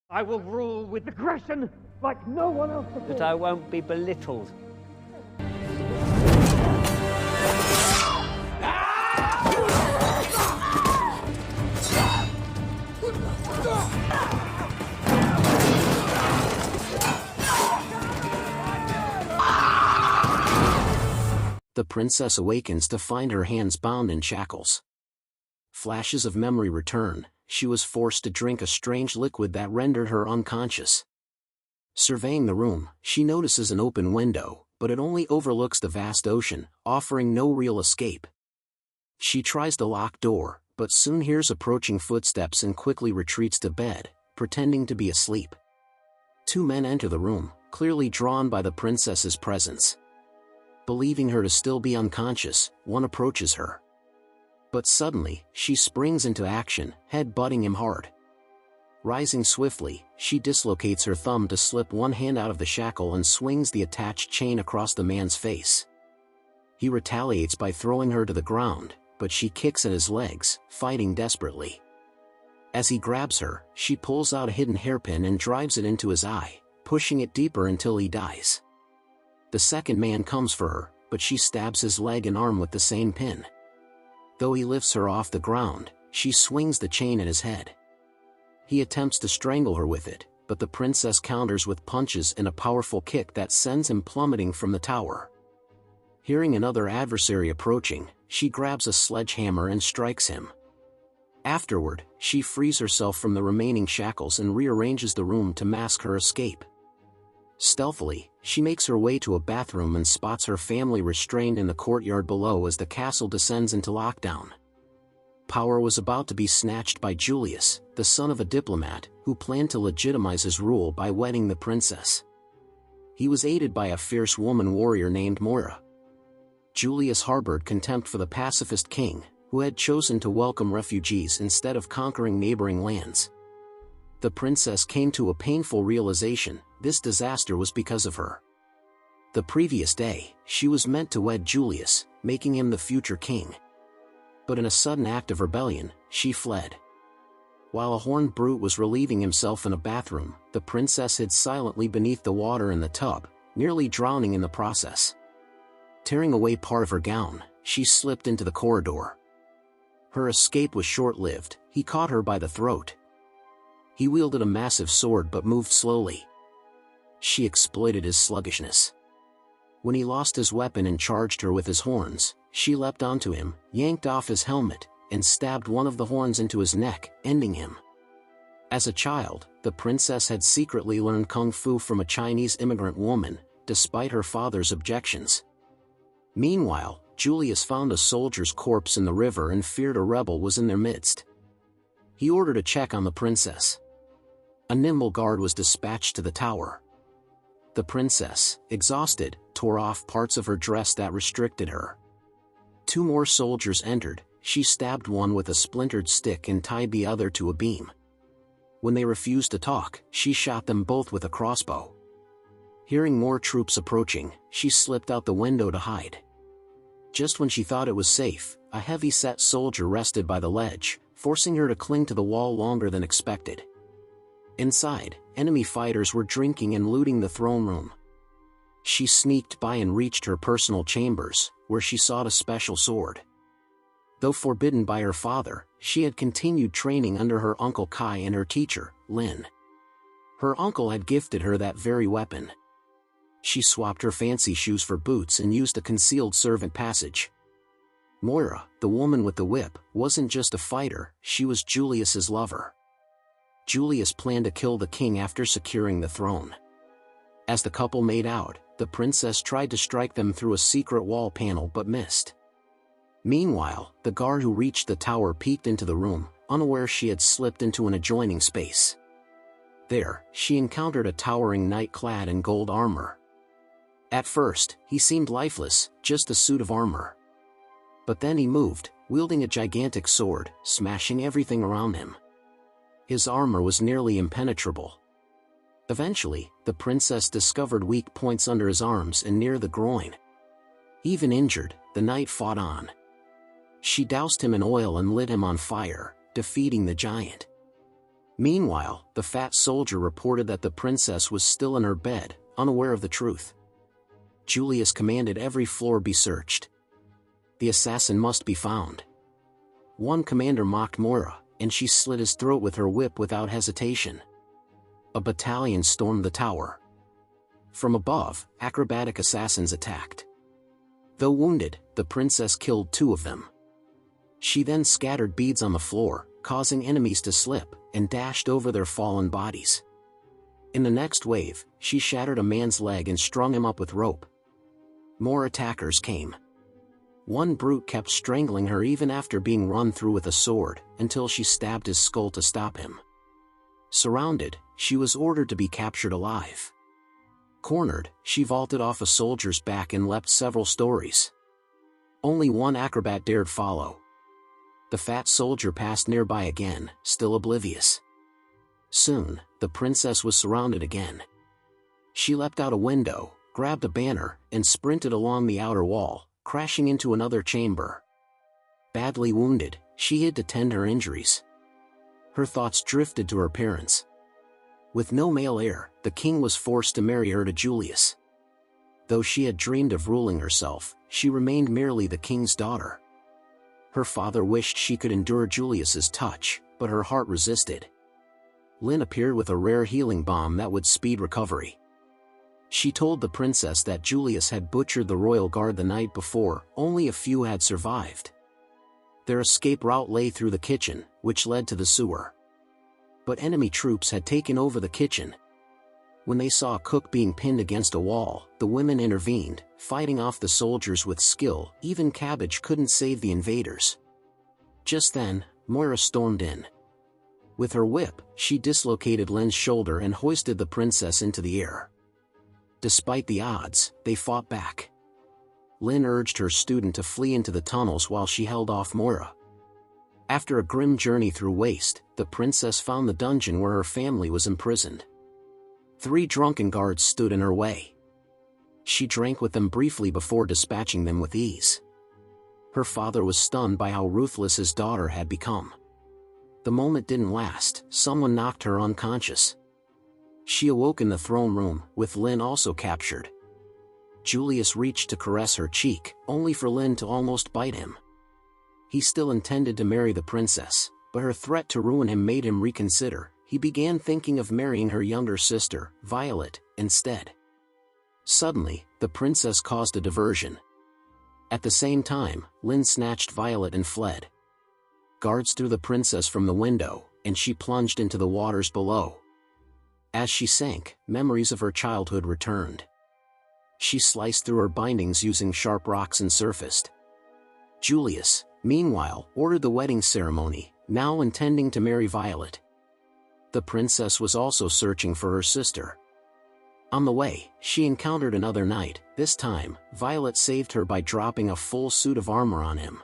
I will rule with aggression like no one else before. That I won't be belittled. The princess awakens to find her hands bound in shackles. Flashes of memory return. She was forced to drink a strange liquid that rendered her unconscious. Surveying the room, she notices an open window, but it only overlooks the vast ocean, offering no real escape. She tries the locked door, but soon hears approaching footsteps and quickly retreats to bed, pretending to be asleep. Two men enter the room, clearly drawn by the princess's presence. Believing her to still be unconscious, one approaches her. But suddenly, she springs into action, head-butting him hard. Rising swiftly, she dislocates her thumb to slip one hand out of the shackle and swings the attached chain across the man's face. He retaliates by throwing her to the ground, but she kicks at his legs, fighting desperately. As he grabs her, she pulls out a hidden hairpin and drives it into his eye, pushing it deeper until he dies. The second man comes for her, but she stabs his leg and arm with the same pin. Though he lifts her off the ground, she swings the chain at his head. He attempts to strangle her with it, but the princess counters with punches and a powerful kick that sends him plummeting from the tower. Hearing another adversary approaching, she grabs a sledgehammer and strikes him. Afterward, she frees herself from the remaining shackles and rearranges the room to mask her escape. Stealthily, she makes her way to a bathroom and spots her family restrained in the courtyard below as the castle descends into lockdown. Power was about to be snatched by Julius, the son of a diplomat, who planned to legitimize his rule by wedding the princess. He was aided by a fierce woman warrior named Moira. Julius harbored contempt for the pacifist king, who had chosen to welcome refugees instead of conquering neighboring lands. The princess came to a painful realization: this disaster was because of her. The previous day, she was meant to wed Julius, making him the future king. But in a sudden act of rebellion, she fled. While a horned brute was relieving himself in a bathroom, the princess hid silently beneath the water in the tub, nearly drowning in the process. Tearing away part of her gown, she slipped into the corridor. Her escape was short-lived. He caught her by the throat. He wielded a massive sword but moved slowly. She exploited his sluggishness. When he lost his weapon and charged her with his horns, she leapt onto him, yanked off his helmet, and stabbed one of the horns into his neck, ending him. As a child, the princess had secretly learned kung fu from a Chinese immigrant woman, despite her father's objections. Meanwhile, Julius found a soldier's corpse in the river and feared a rebel was in their midst. He ordered a check on the princess. A nimble guard was dispatched to the tower. The princess, exhausted, tore off parts of her dress that restricted her. Two more soldiers entered. She stabbed one with a splintered stick and tied the other to a beam. When they refused to talk, she shot them both with a crossbow. Hearing more troops approaching, she slipped out the window to hide. Just when she thought it was safe, a heavy-set soldier rested by the ledge, forcing her to cling to the wall longer than expected. Inside, enemy fighters were drinking and looting the throne room. She sneaked by and reached her personal chambers, where she sought a special sword. Though forbidden by her father, she had continued training under her uncle Kai and her teacher, Lin. Her uncle had gifted her that very weapon. She swapped her fancy shoes for boots and used a concealed servant passage. Moira, the woman with the whip, wasn't just a fighter, she was Julius's lover. Julius planned to kill the king after securing the throne. As the couple made out, the princess tried to strike them through a secret wall panel but missed. Meanwhile, the guard who reached the tower peeked into the room, unaware she had slipped into an adjoining space. There, she encountered a towering knight clad in gold armor. At first, he seemed lifeless, just a suit of armor. But then he moved, wielding a gigantic sword, smashing everything around him. His armor was nearly impenetrable. Eventually, the princess discovered weak points under his arms and near the groin. Even injured, the knight fought on. She doused him in oil and lit him on fire, defeating the giant. Meanwhile, the fat soldier reported that the princess was still in her bed, unaware of the truth. Julius commanded every floor be searched. The assassin must be found. One commander mocked Moira, and she slit his throat with her whip without hesitation. A battalion stormed the tower. From above, acrobatic assassins attacked. Though wounded, the princess killed 2 of them. She then scattered beads on the floor, causing enemies to slip, and dashed over their fallen bodies. In the next wave, she shattered a man's leg and strung him up with rope. More attackers came. One brute kept strangling her even after being run through with a sword, until she stabbed his skull to stop him. Surrounded, she was ordered to be captured alive. Cornered, she vaulted off a soldier's back and leapt several stories. Only one acrobat dared follow. The fat soldier passed nearby again, still oblivious. Soon, the princess was surrounded again. She leapt out a window, grabbed a banner, and sprinted along the outer wall, crashing into another chamber. Badly wounded, she hid to tend her injuries. Her thoughts drifted to her parents. With no male heir, the king was forced to marry her to Julius. Though she had dreamed of ruling herself, she remained merely the king's daughter. Her father wished she could endure Julius's touch, but her heart resisted. Lynn appeared with a rare healing balm that would speed recovery. She told the princess that Julius had butchered the royal guard the night before, only a few had survived. Their escape route lay through the kitchen, which led to the sewer. But enemy troops had taken over the kitchen. When they saw a cook being pinned against a wall, the women intervened, fighting off the soldiers with skill. Even cabbage couldn't save the invaders. Just then, Moira stormed in. With her whip, she dislocated Lynn's shoulder and hoisted the princess into the air. Despite the odds, they fought back. Lynn urged her student to flee into the tunnels while she held off Moira. After a grim journey through waste, the princess found the dungeon where her family was imprisoned. 3 drunken guards stood in her way. She drank with them briefly before dispatching them with ease. Her father was stunned by how ruthless his daughter had become. The moment didn't last, someone knocked her unconscious. She awoke in the throne room, with Lynn also captured. Julius reached to caress her cheek, only for Lynn to almost bite him. He still intended to marry the princess, but her threat to ruin him made him reconsider. He began thinking of marrying her younger sister, Violet, instead. Suddenly, the princess caused a diversion. At the same time, Lynn snatched Violet and fled. Guards threw the princess from the window, and she plunged into the waters below. As she sank, memories of her childhood returned. She sliced through her bindings using sharp rocks and surfaced. Julius, meanwhile, ordered the wedding ceremony, now intending to marry Violet. The princess was also searching for her sister. On the way, she encountered another knight. This time, Violet saved her by dropping a full suit of armor on him.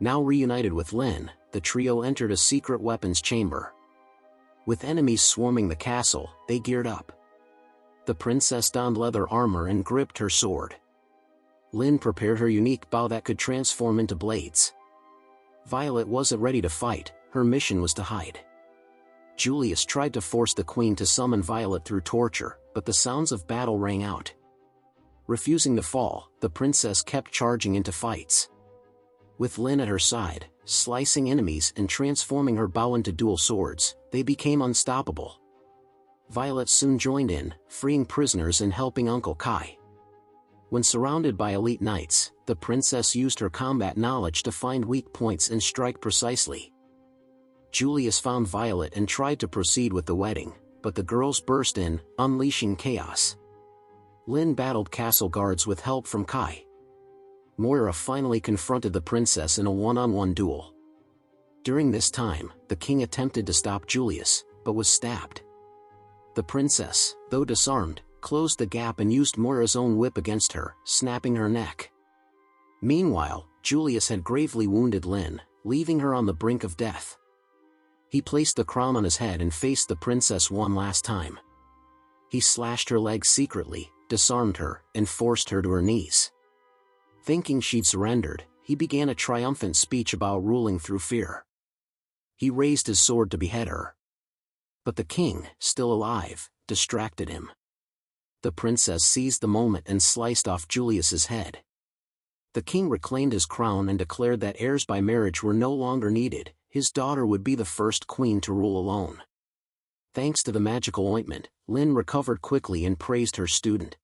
Now reunited with Lynn, the trio entered a secret weapons chamber. With enemies swarming the castle, they geared up. The princess donned leather armor and gripped her sword. Lynn prepared her unique bow that could transform into blades. Violet wasn't ready to fight, her mission was to hide. Julius tried to force the queen to summon Violet through torture, but the sounds of battle rang out. Refusing to fall, the princess kept charging into fights. With Lynn at her side, slicing enemies and transforming her bow into dual swords, they became unstoppable. Violet soon joined in, freeing prisoners and helping Uncle Kai. When surrounded by elite knights, the princess used her combat knowledge to find weak points and strike precisely. Julius found Violet and tried to proceed with the wedding, but the girls burst in, unleashing chaos. Lynn battled castle guards with help from Kai. Moira finally confronted the princess in a one-on-one duel. During this time, the king attempted to stop Julius, but was stabbed. The princess, though disarmed, closed the gap and used Moira's own whip against her, snapping her neck. Meanwhile, Julius had gravely wounded Lynn, leaving her on the brink of death. He placed the crown on his head and faced the princess one last time. He slashed her legs secretly, disarmed her, and forced her to her knees. Thinking she'd surrendered, he began a triumphant speech about ruling through fear. He raised his sword to behead her. But the king, still alive, distracted him. The princess seized the moment and sliced off Julius's head. The king reclaimed his crown and declared that heirs by marriage were no longer needed. His daughter would be the first queen to rule alone. Thanks to the magical ointment, Lin recovered quickly and praised her student.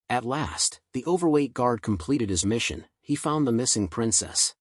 At last, the overweight guard completed his mission. He found the missing princess.